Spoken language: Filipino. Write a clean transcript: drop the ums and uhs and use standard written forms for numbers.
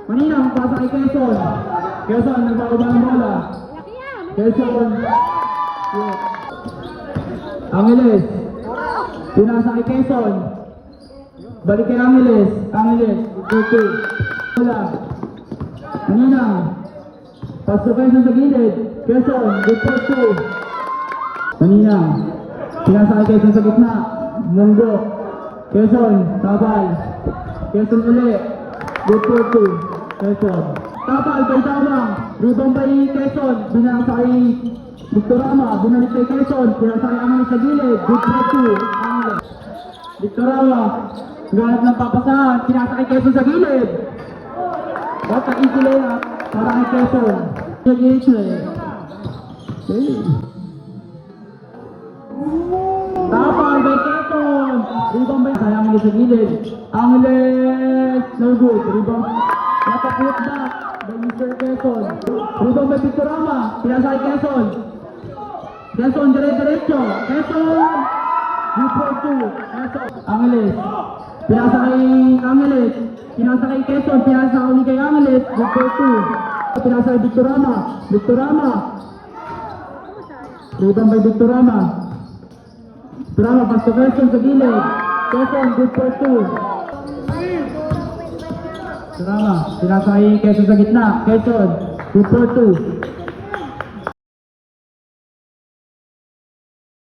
Maninang, pasa kay Quezon. Quezon, nagbababa ng bola. Quezon. Angeles. Pinasa kay Quezon. Balik kay Angeles. Angeles. Go. Bola. Maninang. Paso Quezon sa gilid. Quezon. Good for 2. Maninang. Pinasa kay Quezon sa gitna. Munggo. Quezon. Tabal. Quezon ulit. Good for 2. Quezon. Tapal kay Tabang. Rebound by Quezon. Binasa kay Victorama. Binalik kay Quezon. Pinasa kay Angeles sa gilid. Good for 2. Angeles. Victorama. Ganap ng papasahan. Pinasa kay Quezon sa gilid. Bata easy layup. Para kay Quezon. Okay. Tapal by Quezon. Rebound by Angeles sa gilid. Angeles. No good. Rebound. Napapulot back by Mr. Quezon. Rebound by Victorama. Pinasa kay Quezon. Quezon, dire-diretso. Quezon. Good for 2. Quezon. Angeles. Pinasa kay Angeles. Pinasa kay Quezon. Pinasa uli kay Angeles. Good for 2. Pinasa kay Victorama. Victorama. Rebound by Victorama. Victorama, pass to Quezon sa gilid. Quezon, good for 2. Victorama, pinasa kay Quezon sa gitna. Quezon, good for 2.